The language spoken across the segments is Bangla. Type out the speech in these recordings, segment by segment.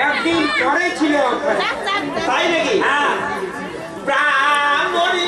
একদিন পরে ছিল তাই নাকি? হ্যাঁ ব্রাহ্মণী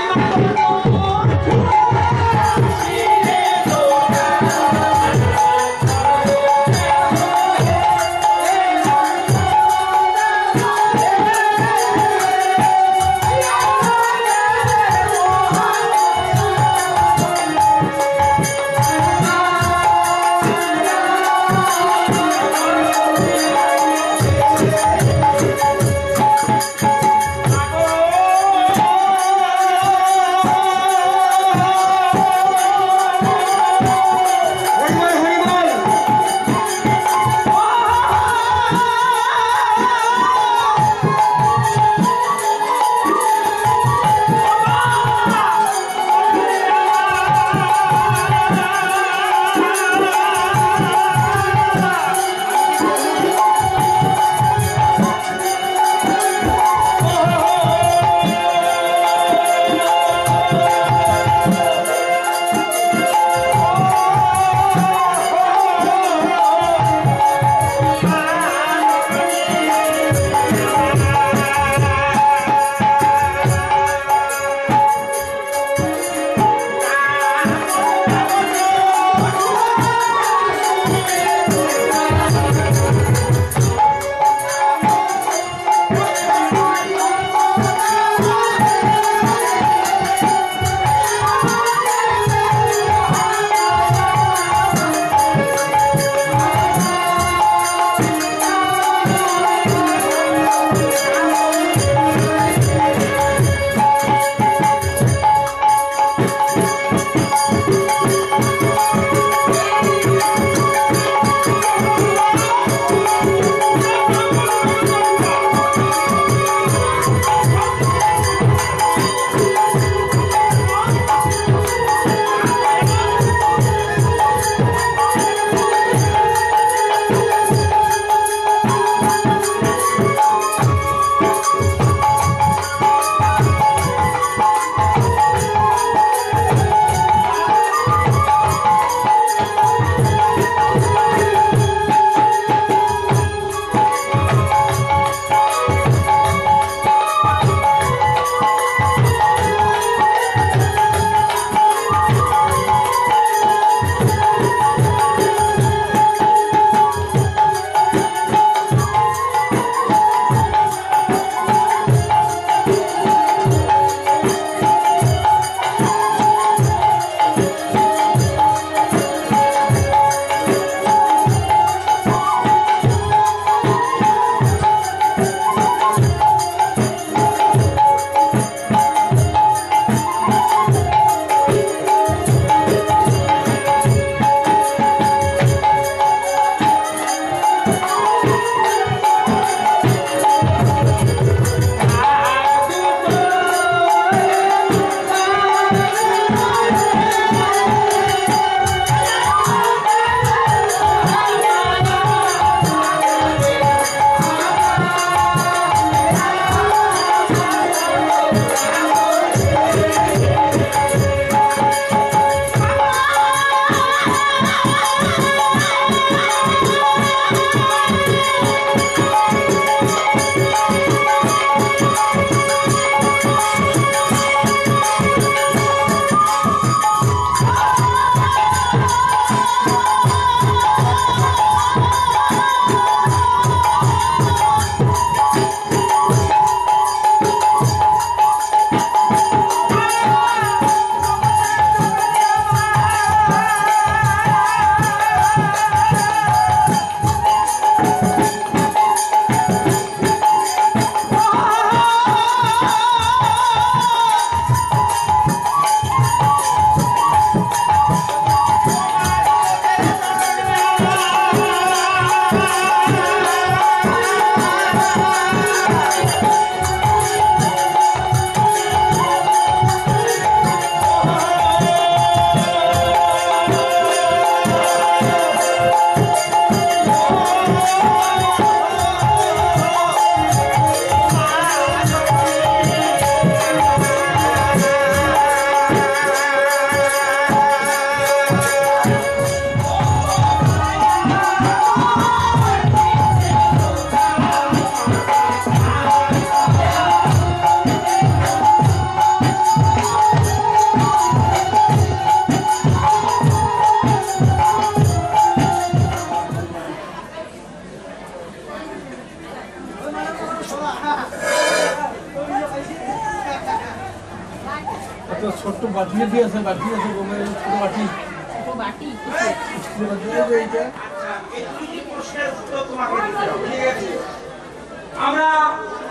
আমরা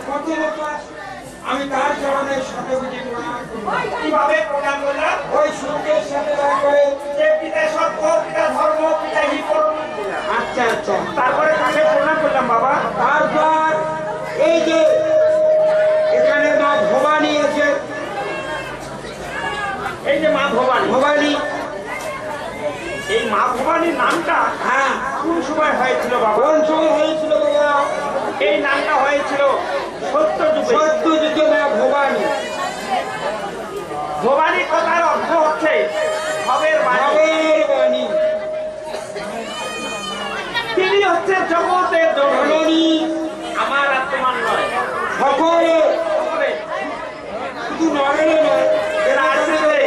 কত লোক আমি তার চরণে শতকোটি কিভাবে প্রণাম করলাম ওই সূর্যের সাথে করে যে পিতা সত্য পিতা ধর্ম পিতা হি পরম। আচ্ছা আচ্ছা, তারপরে কাকে প্রণাম করলাম বাবা? তারপর এই যে এখানে মা ভবানী আছে, এই যে মা ভবানী, ভবানী এই মা ভবানীর নামটা হ্যাঁ কোন সময় হয়েছিল বাবা? কোন সময় হয়েছিল বাবা? এই নামটা হয়েছিল সত্যযুগে। সত্যযুগে মা ভবানী। ভবানী কথার অর্থ হচ্ছে ভবের বাণী। তিনি হচ্ছে জগতের জননী, আমার আর তোমার নয়, সকলে শুধু নরের নয়, এরা আসলে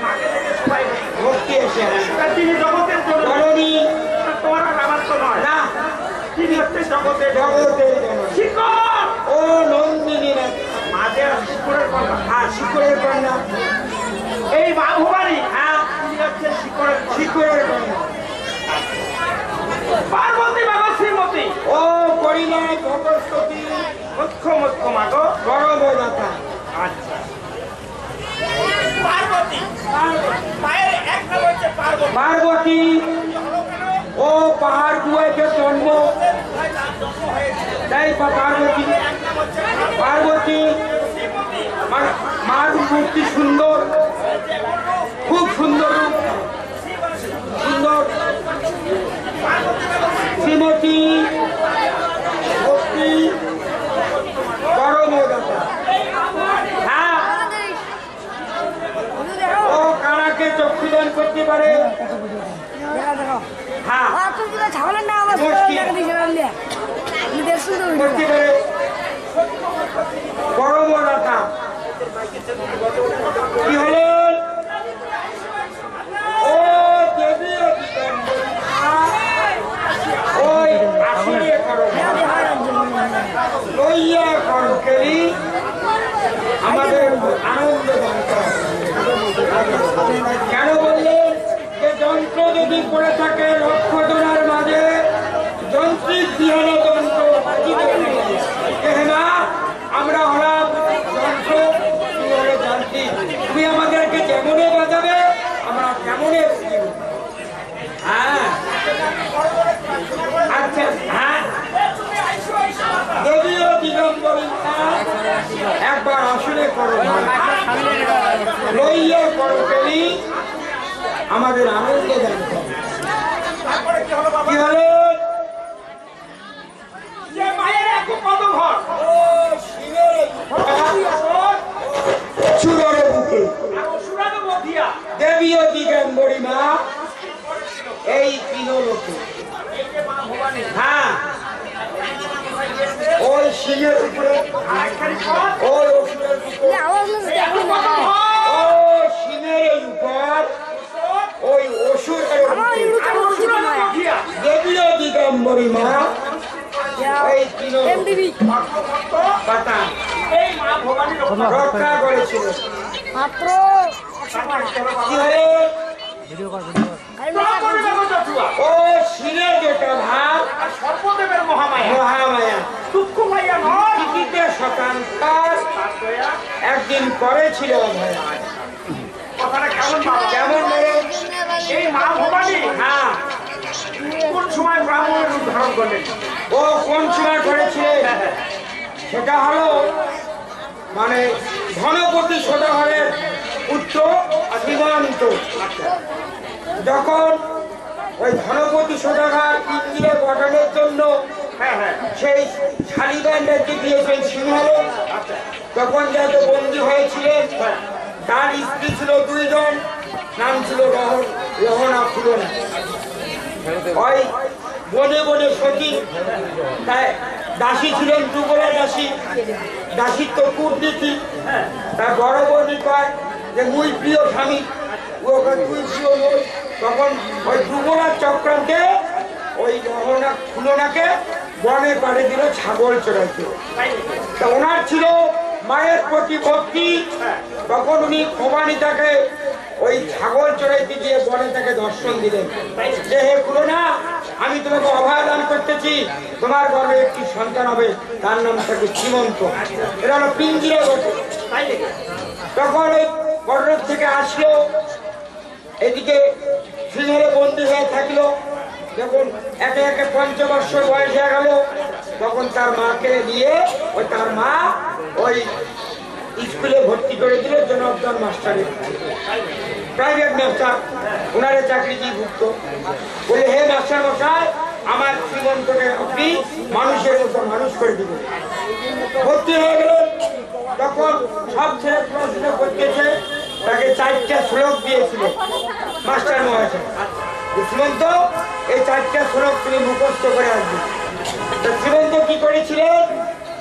মাকে থেকে সবাই ভক্তি এসে তিনি জগতের জননী, তোমার আর আমার তো নয় না, তিনি হচ্ছে জগতের শিকড় ও নন্দিনী মাঝে শিকড়ের কন্যা। হ্যাঁ শিকড়ের কন্যা এই মা ভবানী। হ্যাঁ তিনি হচ্ছে শিকড়ের কন্যা। পার্বতী বাবা শ্রীমতী ও পরিণয় ভগবতী মুখ্য মাগো গর্ভদাতা। আচ্ছা পার্বতী, মায়ের এক নাম হচ্ছে পার্বতী। ও পাহাড় গুহাতে জন্ম, তাই পার্বতী। পার্বতী মার মূর্তি সুন্দর, খুব সুন্দর সুন্দর। শ্রীমতী ভক্তি পরমদাতা। হ্যাঁ ও কানাকে চক্ষুদান করতে পারে। হ্যাঁ করতে পারে পরমদাতা। কি হলেন? ও দেবী ওই আসলে লইয়া করি আমাদের আনন্দ। কেন বললেন যে যন্ত্র যদি পড়ে থাকে লক্ষ জনের মাঝে যন্ত্রিক বিহার যন্ত্র না, আমরা হলাম যন্ত্র, তুমি হলে যান্ত্রিক। তুমি আমাদেরকে যেমনে বাজাবে আমরা তেমনে। হ্যাঁ আচ্ছা হ্যাঁ দেবীও দিগম্বরী একবার আসলে করো, লইয়া করো পেলি আমাদের আনন্দ জানতে। কি হলো? দেবীও দিগম্বরী মা এই তিনলোকে। হ্যাঁ ওই সিংহের উপরে, ওই অসুরের সিংহের উপর, ওই অসুরের দেবীও দিগম্বরী মা এই পাতা রক্ষা করেছিল। মাত্র ও শিলে যেটা ভাব সর্বদেবের মহামায়া টিকিতে শতান্তর একদিন করেছিল। কেমন এই মা ভবানী? হ্যাঁ কোন সময় ব্রাহ্মণের রূপ ধারণ করলেন? ও কোন সময় করেছিলেন? সেটা হলো মানে ধনপতি সদাগরের পুত্র সীমান্ত। যখন ওই ধনপতি সদাগর ইন্দ্রিয় গঠনের জন্য সেই শালিবান্ডারকে দিয়েছেন সিংহলে, তখন যাতে বন্দী হয়েছিলেন তার স্ত্রী ছিল দুইজন, নাম ছিল রহনা ফুলনা। ওই বনে বনে সতী, তাই দাসী ছিলেন দুগলা দাসী। দাসীর তো কূটনীতি, তার বড় বনি কয় যে মুই প্রিয় স্বামী, ওকে তুই প্রিয় নই। তখন ওই দুগলার চক্রান্তে ওই রহনা ফুলনাকে বনে পাড়ে দিল ছাগল চড়াইতে। তা ওনার ছিল মায়ের প্রতি ভক্তি, তখন উনি ভবানীটাকে ওই ছাগল চড়াইতে গিয়ে বনে তাকে দর্শন দিলেন যে হে খুলনা, আমি তোমাকে অভয় দান করতেছি, তোমার গর্ভে একটি সন্তান হবে, তার নাম থাকে শ্রীমন্ত। এটা হলো পিঞ্জিরা ঘটে। তখন ওই বর্ডার থেকে আসলো, এদিকে সিংহলে বন্দী হয়ে থাকলো। যখন একে একে 5 বছর বয়স হয়ে গেল, তখন তার মাকে নিয়ে তার মা ওই স্কুলে ভর্তি করে দিল জনার্দন মাস্টারে, প্রাইভেট মাস্টার, ওনারে চাকরিজীভুক্ত। বলে হে মাস্টার মশাই, আমার শ্রীমন্তকে আপনি মানুষের মতো মানুষ করে দিবেন। ভর্তি হয়ে গেল। তখন সব ছেলে প্রশ্ন করতেছে, তাকে 4টা শ্লোক দিয়েছিল মাস্টার মহাশয়। শ্রীমন্ত এই 4টা শ্লোক তুমি মুখস্থ করে আসবে। শ্রীমন্ত কি করেছিলেন?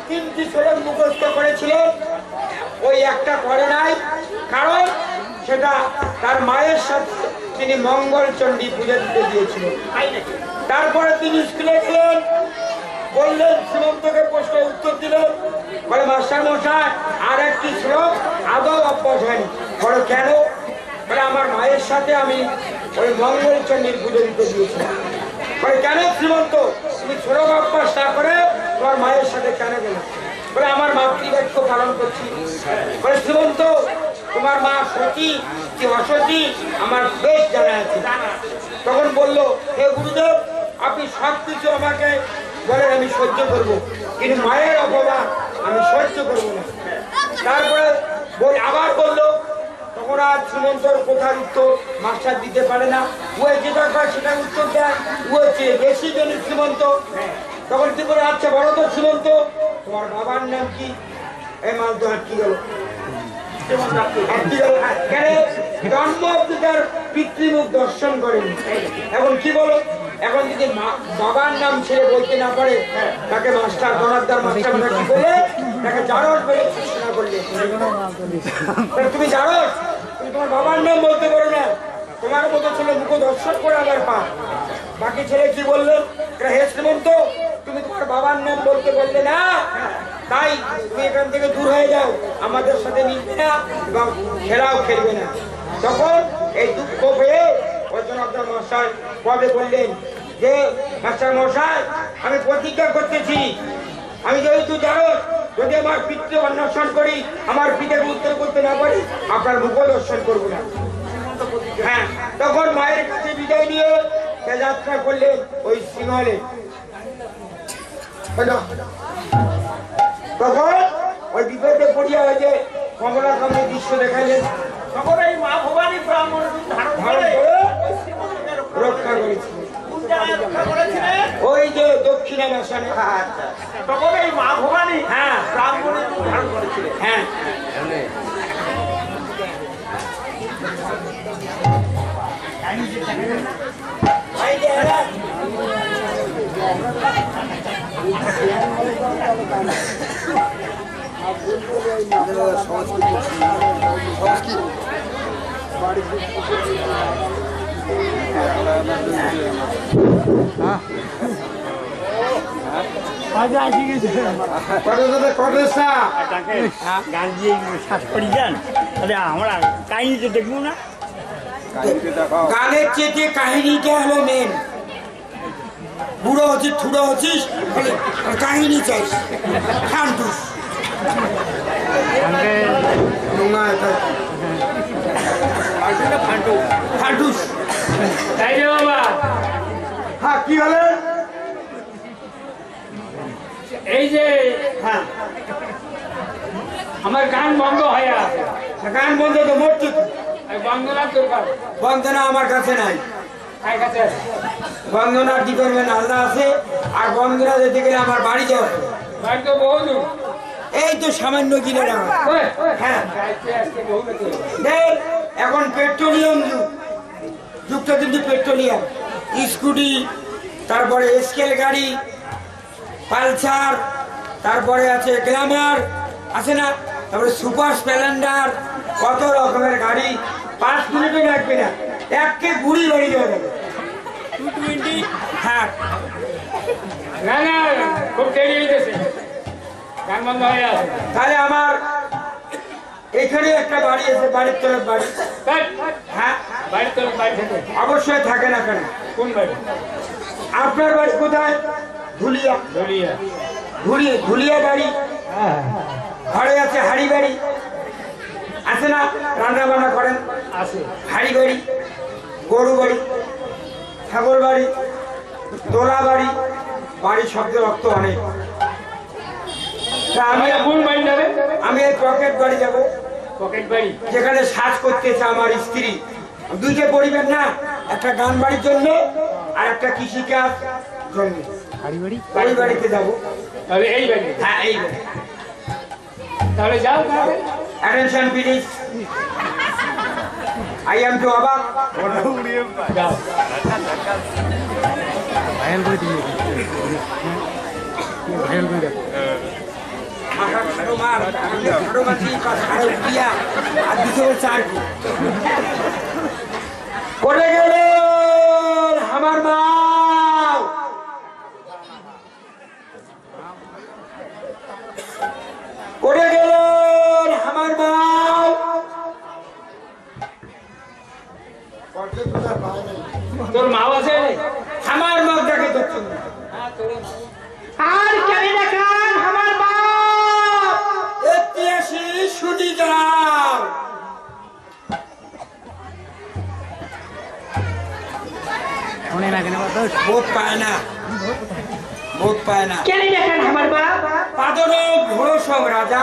3টি শ্লোক মুখস্থ করেছিলেন। ওই একটা করে নাই, কারণ সেটা তার মায়ের সাথে তিনি মঙ্গলচণ্ডী পুজো দিতে দিয়েছিলেন। তারপরে তিনি স্কুলে গেলেন, বললেন শ্রীমন্তকে প্রশ্ন উত্তর দিলেন। বলে মাস্টার মশাই, আর একটি শ্লোক আদৌ অভ্যাস হয়নি। বলে কেন? বলে আমার মায়ের সাথে আমি ওই মঙ্গলচণ্ডীর পুজো দিতে দিয়েছিলাম। বলে কেন শ্রীমন্ত, তুমি শ্লোক অভ্যাস না করে তোমার মায়ের সাথে কেন গেলে? বলে আমার মাতৃবাক্য পালন করছি। বলে শ্রীমন্ত, তোমার মা সতী কি অসতী আমার বেশ জানা আছে। তখন বলল, হে গুরুদেব, আপনি সব কিছু আমাকে বলেন, আমি সহ্য করব, কিন্তু মায়ের অপমান আমি সহ্য করবো না। তারপরে আবার বললো, তখন আর শ্রীমন্তর কথার উত্তর মাস্টার দিতে পারে না। ও যেটা কয় সেটা উত্তর দেয়, ও চেয়ে বেশি জানি শ্রীমন্ত। তখন কি করে, আচ্ছা বলো তো শ্রীমন্ত, তোমার বাবার নাম কি? এই মাল তো আটকি গেল। জন্ম পিতার পিতৃমুখ দর্শন করেন। এখন কি বলো, এখন যদি বাবার নাম ছেড়ে বলতে না পারে, তাকে মাস্টার জনার্দন মাস্টার কি বলে তাকে জারজ বলে ঘোষণা করলে। তুমি জারজ, তুমি তোমার বাবার নাম বলতে পারো না, তোমার মতো ছেলে মুখ দর্শন করে আবার পা। বাকি ছেলে কি বললেন, হে শ্রীমন্ত, তুমি তোমার বাবার নাম বলতে বললে না, তাই তুমি এখান থেকে দূর হয়ে যাও, আমাদের সাথে মিলবে না এবং খেলাও খেলবে না। তখন এই দুঃখ পেয়ে জনার্দন মশাই কবে বললেন যে মাস্টার মশাই, আমি প্রতিজ্ঞা করতেছি, আমি যেহেতু জানো যদি আমার পিতৃ অন্বেষণ করি, আমার পিতাকে উত্তর করতে না পারি, আপনার মুখ দর্শন করবো না। হ্যাঁ, তখন মায়ের কাছে বিদায় নিয়ে সে যাত্রা করলেন ওই সিংহলে। তখন ওই বিপদে পড়িয়া হয় যে কমলা কামের দৃশ্য দেখাইলেন। তখন এই মা ভবানী ব্রাহ্মণ ধারণ করে রক্ষা করেছিলেন ওই যে দক্ষিণা মাসানে। তখন এই মা ভবানী ব্রাহ্মণের রূপ ধারণ করেছিলেন। হ্যাঁ, আমরা কাহিনীতে দেখবো না, গানের চেয়ে কাহিনীটা হলো মেন। বুড়ো হচ্ছিস, ঠুড়ো হচ্ছিস, কাহিনী চাইস, ফান্টুস ফান্টুস। হ্যাঁ, কি হলে এই যে আমার গান বন্ধ হয়ে আছে। গান বন্ধ তো মরছি, বন্দনার দরকার। বন্দনা আমার কাছে নাই। কার কাছে আছে? বন্দনার ডিপার্টমেন্ট আলাদা আছে, আর বন্দনা যেতে গেলে আমার বাড়ি যাওয়া, বাড়ি তো বহু দূর, এই তো সামান্য কিনে নেওয়া। হ্যাঁ, এখন পেট্রোলিয়াম যুগটা কিন্তু পেট্রোলিয়াম, স্কুটি, তারপরে স্কেল গাড়ি, পালসার, তারপরে আছে গ্ল্যামার, আছে না, তারপরে সুপার স্প্লেন্ডার, কত রকমের গাড়ি। 5 মিনিটও লাগবে না, একে গুড়ি বাড়ি দেওয়া যাবে। 220। হ্যাঁ, না না, খুব দেরি হইতেছে, গান বন্ধ হয়ে আছে। তাহলে আমার এখানে একটা বাড়ি আছে, বাড়ির তলার বাড়ি। হ্যাঁ, বাড়ির তো বাড়ি থেকে অবশ্যই থাকে না কেন? কোন বাড়ি? আপনার বাড়ি কোথায়? ধুলিয়া। ধুলিয়া। ধুলিয়া বাড়ি। ঘরে আছে হাড়ি বাড়ি, আছে না? রান্না বান্না করেন, আছে। হাড়ি বাড়ি, গরু বাড়ি, ছাগল বাড়ি, তোলা বাড়ি, বাড়ি শব্দের অর্থ অনেক। তা আমি কোন বাড়ি যাবে? আমি এই পকেট বাড়ি যাব, পকেট বাড়ি। যেখানে সাজ করতেছে আমার স্ত্রী। দুইটা পরিবার না, একটা গান বাড়ির জন্য আর একটা কৃষিকাজ জন্য। বাড়ি বাড়িতে যাবো। তাহলে এই বাড়ি। হ্যাঁ, এই বাড়ি। তাহলে যাও তাহলে। Attention please. I am to অবাক। যাও। কোথায় গেলেন আমার মা? কোথায় গেলেন আমার মা? তোর মা আছে? আমার মাটাকে দেখছেন না? আর কেন দেখান আমার মা? ইতিহাসে শুনি যাও। ভোট পায় না, ভোট পায় না। কেন দেখেন আমার বাপ? পাদনব ঘোরসং রাজা,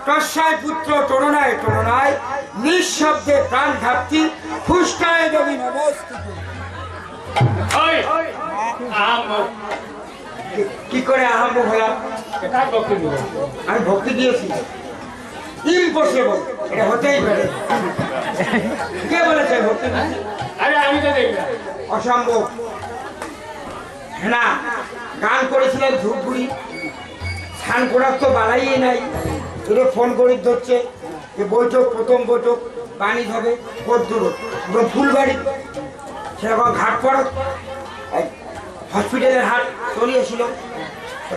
টস্যায় পুত্র টরনায় টরনায়, নিঃশব্দে প্রাণ ধাপ্তি, ফুষ্টায় দেবী নমস্তুতে। ওই আম কি করে আরম্ভ হলাম? কার পক্ষে দিব? আমি ভক্তি দিয়েছি। ইম্পসিবল, এটা হতেই পারে। কে বলেছে ভক্তি? আরে আমি তো দেখলাম। অসম্ভব। না, গান করেছিলেন ধূপগুড়ি, স্নান করার তো বাড়াইয়ে নাই। এটা ফোন করে ধরছে যে বৈঠক, প্রথম বৈঠক পানি হবে কদ্দুর ফুলবাড়ি, সেরকম ঘাট পড়ক হসপিটালের হাট চলিয়েছিল।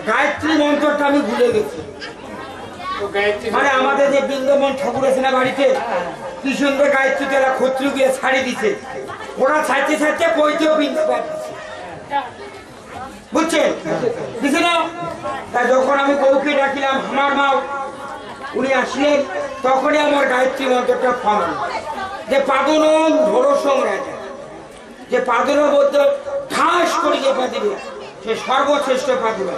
গায়ত্রী মন্ত্রটা আমি ভুলে গেছি। তো গায়ত্রী মানে আমাদের যে বৃন্দাবন ঠাকুর আছে না বাড়িতে, কি সুন্দর গায়ত্রী তারা ক্ষত্রিয় গিয়ে ছাড়ি দিছে, ওরা ছাড়তে ছাড়তে বইতেও বৃন্দাবন বুঝছেন দিছে না? তাই যখন আমি বউকে ডাকিলাম আমার মা, উনি আসলেন, তখনই আমার গায়ত্রী মন্ত্রটা ফল যে পাদনম ধরসং রাজা, যে পাদনের মধ্যে ঘাস করে যে পাদিবে সে সর্বশ্রেষ্ঠ পাদিবে।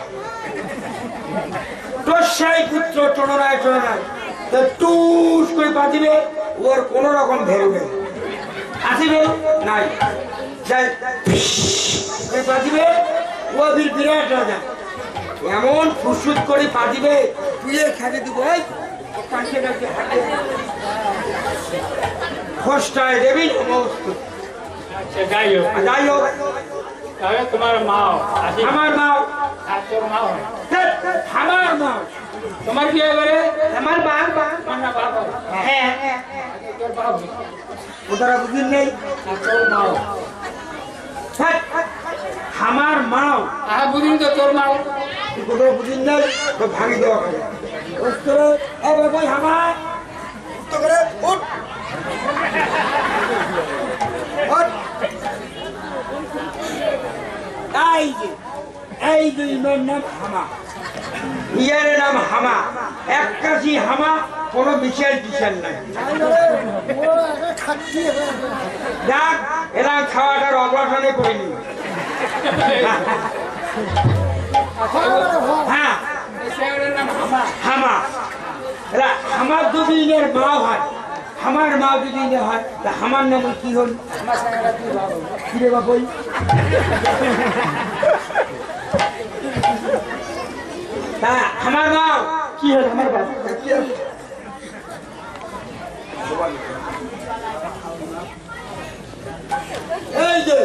টস্যায় পুত্র টননায় টননায়, টুস করে পাদিবে, ওর কোন রকম ভেরবে আসিবে নাই, যাই পাদিবে, ও বিরাট রাজা এমন ফুসুত করে পাদিবে, তুই খেতে দিব খোষ্টায় দেবী সমস্ত। আচ্ছা যাই হোক। যাই হোক, তাহলে তোমার মাও আছে? আমার মা, আর তোর মাও হয়? আমার মা, তোমার কি এবারে? আমার বাপ। তোমার না বাপ হয়? হ্যাঁ, তোর বাপ হয়? ওটারা বুঝিন নেই। আর তোর মাও? আমার মাও বুঝিনি তো তোর মাও। কোথাও বুঝিন নেই, তো ভাঙি দেওয়া হবে। আমার এই যে ইমের নাম হামা, ইয়ারের নাম হামা, এক কাশি হামা, কোনো বিশাল বিশাল নাই। যাক, এরা খাওয়াটার অবসানে করিনি। হ্যাঁ, হামা, এরা হামার যদি ইনের মা হয়, আমার মা যদি ইনে হয়, তা আমার নাম কি হল? কিরে বাবুই, তা আমার মা কি হল? আমার বাবা এই যে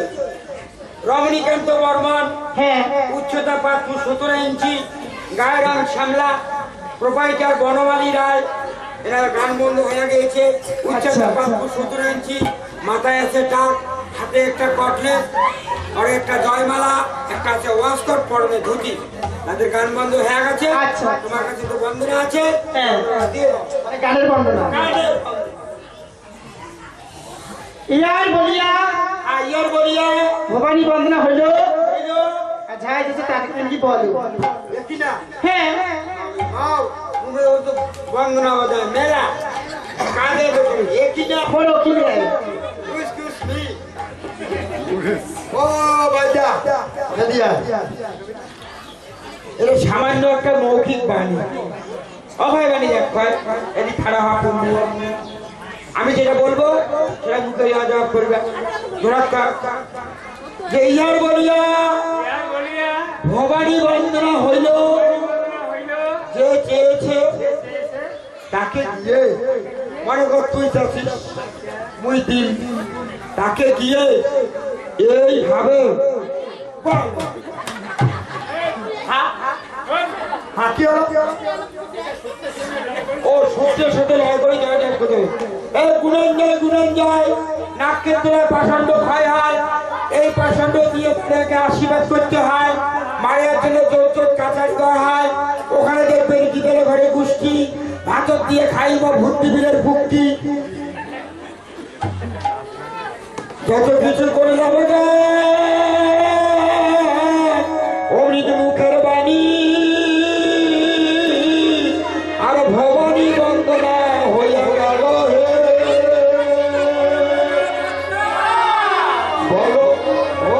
রমণীকান্ত বর্মন, হ্যাঁ, উচ্চতা 5 ফুট 17 ইঞ্চি, গায়ের রং শ্যামলা, প্রোপাইটার বনমালী রায়। এরা গান বন্ধ হয়ে গিয়েছে। উচ্চতা 5 ফুট 17 ইঞ্চি, মাথায় আছে টাক, হাতে একটা কটলেট আর একটা জয়মালা, একটা আছে ওয়াস্কট, পরনে ধুতি। তাদের গান বন্ধ হয়ে গেছে। আচ্ছা। তোমার কাছে তো বন্দনা আছে। হ্যাঁ। দিয়ে দাও। মানে গানের বর্ণনা। ইয়ার বলিয়া আইয়ার বলিয়া ভবানী বন্দনা হইল, হইলো। আর যাই যেছে তাকে কি বলো? দেখি না। হ্যাঁ, মাও তুমি ও তো বন্দনা বাজায় মেলা কাঁদে দেখি একই না। বলো কি নেই? Excuse me. ও বাজা নদিয়া, এটা সামান্য একটা মৌখিক বাণী, অভয় বাণী। দেখ ভাই, এটি খাড়া হওয়া বন্ধু। আমি যেটা বলবো সেটা মুখে জবাব করবে। যে ইয়ার বলিয়া ভবানী বন্দনা হইল, যে চেয়েছে তাকে দিয়ে, মনে কর তুই চাচ্ছিস মুই দিন, তাকে গিয়ে এইভাবে কি হলো? ও সত্যি সত্যি লড়াই করে জয় জয় করতে এই গুণন যায় নাকের তলায় পাষণ্ড খায় হয়। এই পাষণ্ড দিয়ে তাদেরকে আশীর্বাদ করতে হয়। মায়ের জন্য যৌতুক কাছারি করা হয়। ওখানে দেখবেন কি পেলে ঘরে গোষ্ঠী ভাতর দিয়ে খাইব ভর্তি বিলের ভুক্তি, যত কিছু করে যাবে অমৃত মুখের বাণী। আর ভবানী বন্দনা হইয়া গেল হে। বলো ও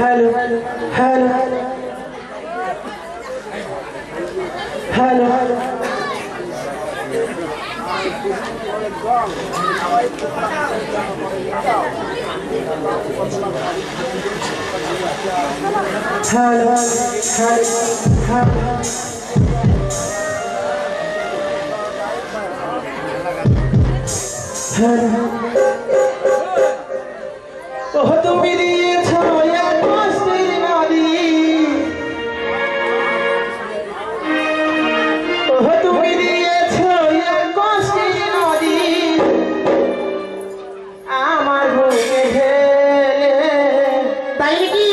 hello hello hello hello hello oh তুমি দিয়েছ এক কষ্টের নদী ওহ তুমি দিয়েছ এক কষ্টের নদী আমার বুকে ঢেলে তাই নাকি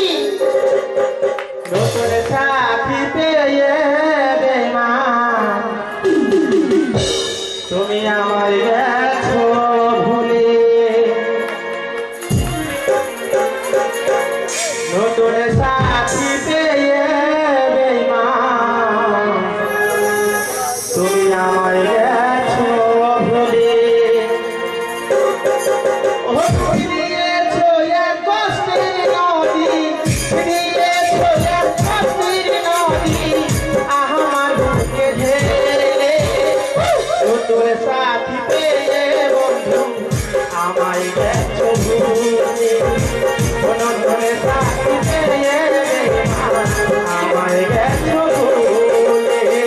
নতুন সাথী পেয়ে বেমান তুমি আমার গেছো ভুলে নতুন সাথী পেয়ে বেমান তুমি আমার গেছো ভুলে ও তুমি দিয়েছো এক কষ্টের নদী দিয়েছো এক কষ্টের নদী আমার বুকে ঢেলে নতুন সাথী পেয়ে বন্ধু আমায় গেছো ভুলে নতুন সাথী পেয়ে আমায় গেছো ভুলে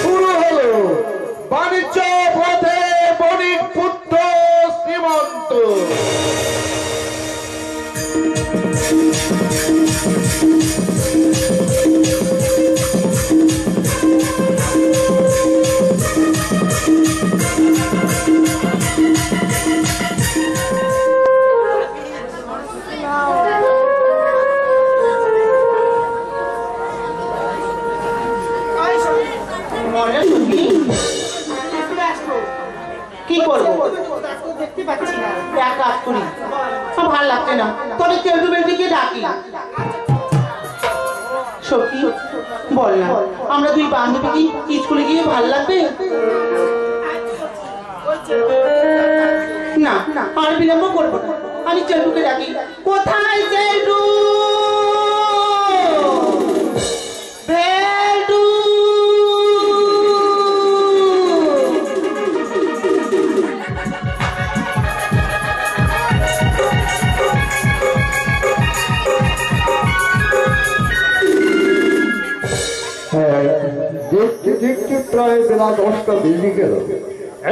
শুরু হলো বাণিজ্য পথে বণিক পুত্র শ্রীমন্ত। কি করবো দেখতে পাচ্ছি না, এক কাজ করি, আমার ভালো লাগছে না, তবে তেলটু বেলটিকে ডাকি। সখী বল না, আমরা দুই বান্ধবী কি স্কুলে গিয়ে ভালো লাগবে? না আর বিলম্ব করবো না, আমি চেল্টুকে ডাকি। কোথায় চেল্টু? দেখতে দেখতে প্রায় বেলা 10টা বেজে গেল,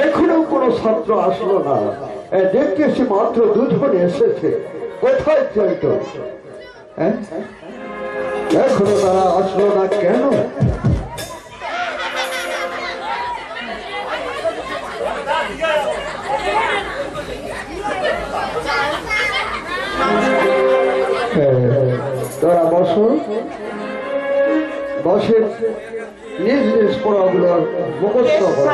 এখনো কোনো ছাত্র আসলো না। দেখতে এসে মাত্র 2 জন এসেছে। কোথায় চলত? এখনো তারা আসলো না কেন? তারা বসে নিজ নিজ পড়াগুলোর মুখস্থ করে।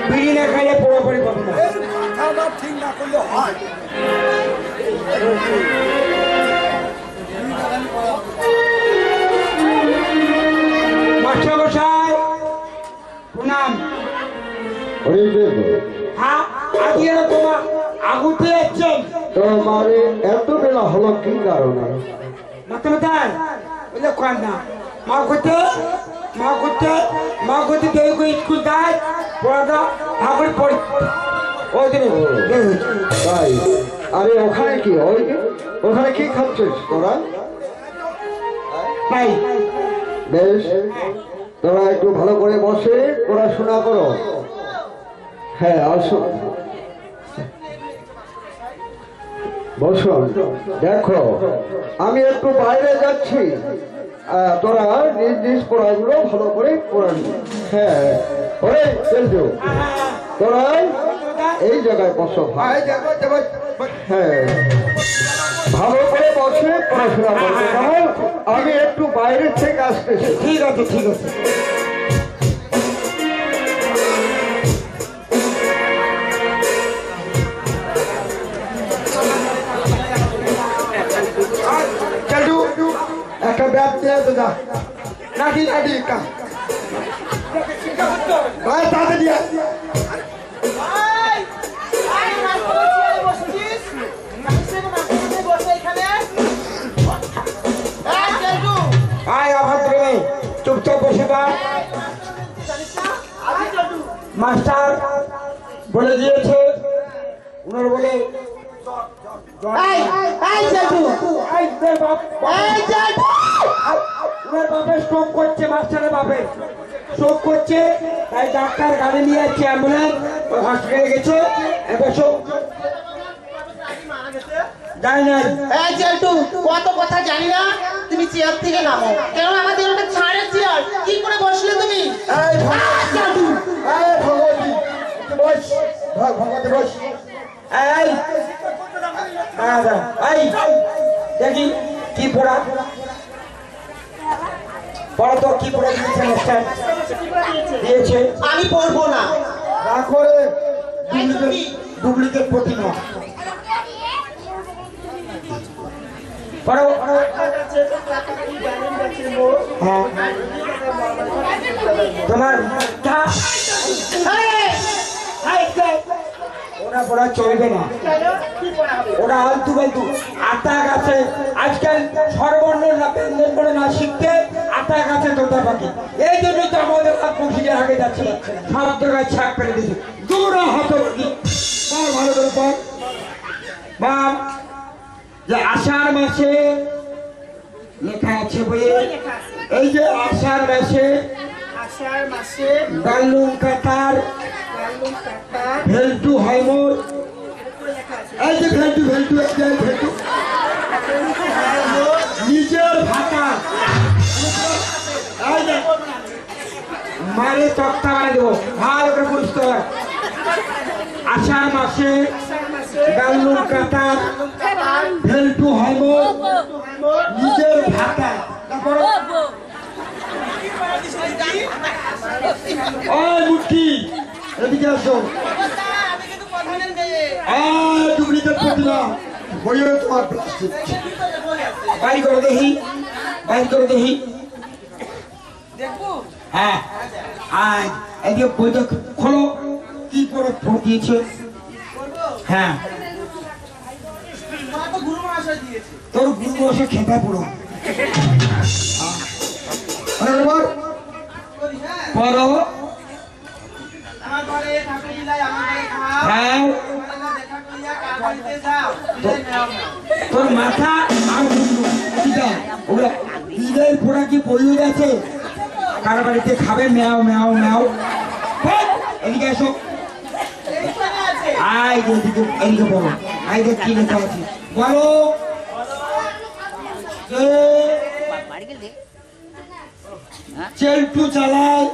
বিড়ি না খাইলে পড়াপড়ি করবো না। ঠিক না করলে হয়। মাস্টারমশাই প্রণাম। হ্যাঁ, আজকে তোমার আগুতে যাচ্ছেন। তোমার এত বেলা হলো কি কারণে? মাতামাতার বলে কর না, মা করতে দেরি করে স্কুল যায়, পড়াটা ভাগরে পড়ি। ওই দিনে তাই? আরে ওখানে কি ওখানে কি খাচ্ছিস তোরা? ভাই বেশ, তোরা একটু ভালো করে বসে পড়াশোনা করো। হ্যাঁ, আসো বসো। দেখো, আমি একটু বাইরে যাচ্ছি, তোরা নিজ নিজ পড়াগুলো ভালো করে পড়াবি। হ্যাঁ, ওরে চলছো, তোরা এই জায়গায় বসো। হ্যাঁ, ভালো করে বসে পড়াশোনা করবে। কেমন? আমি একটু বাইরে থেকে আসতেছি। ঠিক আছে, ঠিক আছে। একটা ব্যাগ দিয়ে দাদা নাকি তাড়াতাড়ি আয় অভদ্র মেয়ে, চুপচাপ বসে থাক। মাস্টার বলে দিয়েছে, উনার বলে উনার বাপের স্ট্রোক করছে, মাস্টারের বাপের স্ট্রোক করছে, তাই ডাক্তার গাড়ি নিয়ে যাচ্ছে, অ্যাম্বুলেন্স হসপিটালে গেছে। এবার সব জানি না। কত কথা জানি না, তুমি চেয়ার থেকে নামো। কেন আমাদের ওটা ছাড়ের চেয়ার, কি করে বসলে তুমি? দেখি কি পড়া পড়া তো কি পড়া দিয়েছে মাস্টার? দিয়েছে আমি পড়বো না। করে ডুপ্লিকেট প্রতিমা পড়ো। হ্যাঁ, তোমার ওরা পড়া চলবে না, ওরা আলতু ফালতু আতা গাছে। আজকাল সর্বর্ণ না ব্যঞ্জন করে না শিখতে আতা গাছে তোতা পাখি। এই জন্যই তো আমাদের আত্মশিখের আগে যাচ্ছে, সব জায়গায় ছাপ ফেলে দিচ্ছে। দৌড়া হতো ভালো করে পড়। মা, যে আষাঢ় মাসে লেখা আছে বইয়ে, এই যে আষাঢ় মাসে গাল্লুম কাতার ভেলটু হয় মোর। এই যে ভেলটু নিজের ভাতা মারে তক্তা বানিয়ে দেবো, ভালো করে বুঝতে হবে। আষাঢ় মাসে গাল্লুম কাতার ভেলটু হয় মোর নিজের ভাতা। ওই মুটকি এদিকে আসো। ডুপ্লিকেট প্রতিমা বইয়ের তোমার প্লাস্টিক বাইর করে দেখি। হ্যাঁ, এদিকে বইটা খোলো, কি করে দিয়েছে। হ্যাঁ, তোর গুরু বসে খেপা পুরো পড়ো। হ্যাঁ তোর মাথা আর ওগুলা ঈদের পোড়া কি পড়িয়ে গেছে? কারো বাড়িতে খাবে ম্যাও ম্যাও ম্যাও। এদিকে এসো, আয় এদিকে, এদিকে বলো, আয় দেখ কি লেখা আছে বলো। চেল্টু চালায়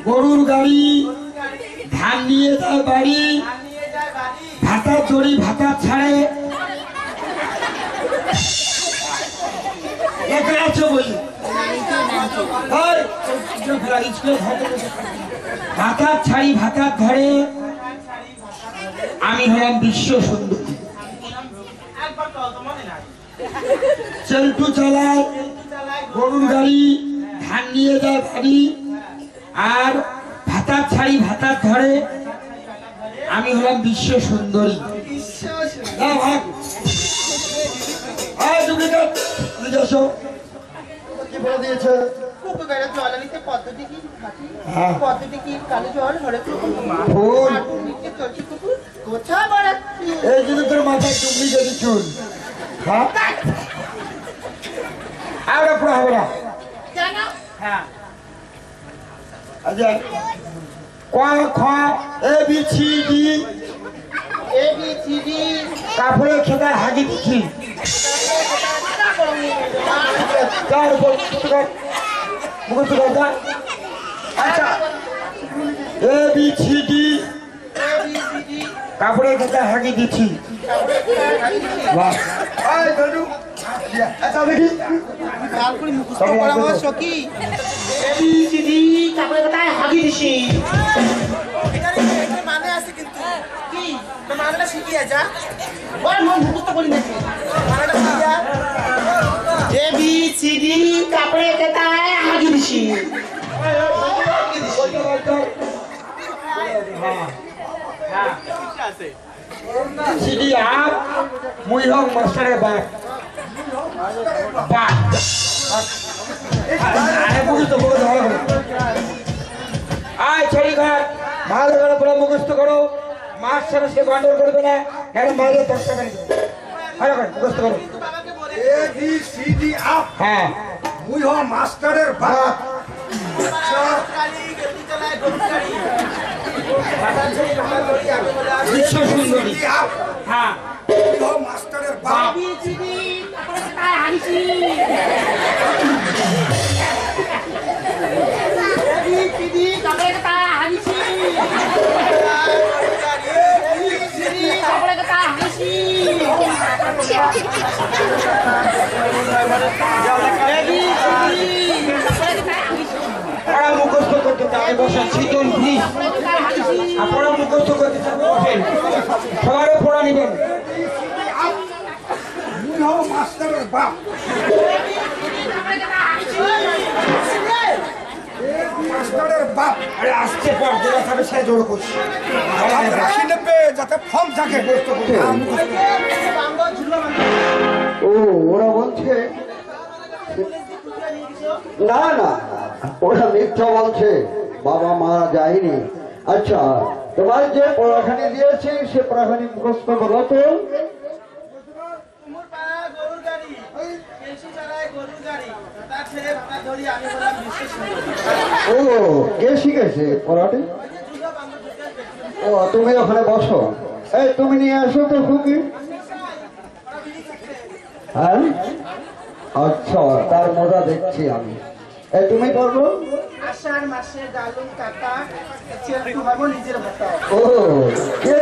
গরুর গাড়ি, ধান নিয়ে যায় বাড়ি, ভাতা চড়ি ভাতা ছাড়ে। একা আছো বলি ভাতা ছাড়ি ভাতা ধরে, আমি হলাম বিশ্ব সুন্দরী। চেল্টু চালায় গরুর গাড়ি, ধান নিয়ে যায় বাড়ি, আর ভাতা ছাড়ি ভাতা ধরে, আমি হলাম বিশ্ব সুন্দরী। কি বলে দিয়েছে? জলানিতে পদ্ধতি কি হ্যাঁ। পদ্ধতি কি কালো জল হরে ফুল কোথা বাড়াচ্ছি এই জন্য তোর মাথায় টুকলি যদি চুল। হ্যাঁ আর পুরো হবে না। কেন? হ্যাঁ আচ্ছা, ক খ A B C D, ABCD কাপড়ের খেতায় হাগি দিচ্ছি। তার উপর মুখস্থ কথা। আচ্ছা এ বি সি ডি, কাপড়ের খেতায় হাগি দিচ্ছি। বাহ, এই দাদু, আচ্ছা দেখি কাল করে মুখস্থ পরামর্শ কি? ABCD তারপরে কোথায় হাগি দিছি? মানে আছে কিন্তু কি মানেটা শিখিয়া যা ওর মন মুখস্থ করি নাকি মানেটা শিখিয়া ABCD তারপরে কোথায় হাগি দিছি? সিডি আপ, মুই হোক মাস্টারের বাপ। বাপ আরে মুখস্থ করে ভালো করে। আয় ছেড়ি ঘর ভালো করে পুরো মুখস্থ করো। মাস্টার সে গন্ডল করবে না, হ্যাঁ মাইলে 10 টাকা দিবে। ভালো করে মুখস্থ করো। A B C D up, হ্যাঁ মুই হ মাস্টারের বাপ। বিশ্ব সুন্দরী। আপ, হ্যাঁ মুই হ মাস্টারের বাপ। ABCD তারপরে কোথায় হাগি দিছি? ABCD তারপরে কোথায় হাগি দিছি? ABCD তারপরে কোথায় হাগি দিছি? পড়া মুখস্থ করতে চাই বসেন, শীতল ব্রিজ আপনারা মুখস্থ করতে চান বসেন, সবারও পড়া নেবেন। মুই হ মাস্টারের বাপ। মাস্টারের বাপ আরে আসতে পর যেটা খাবে সে জোর করছি। রাখি নেবে যাতে ফর্ম থাকে। ও ওরা বলছে না না, ওরা মিথ্যা বলছে, বাবা মারা যায়নি। আচ্ছা তোমার যে পড়াখানি দিয়েছে সে পড়াখানি মুখস্থ করো তো। ও কে শিখেছে পড়াটি? ও তুমি ওখানে বসো, এই তুমি নিয়ে আসো তো খুবই। হ্যাঁ আচ্ছা, তার মজা দেখছি আমি। এই তুমি করবো? আষাঢ় মাসে ডালুম কাটা চেল্টু হবো নিজের ভাতা। ও কে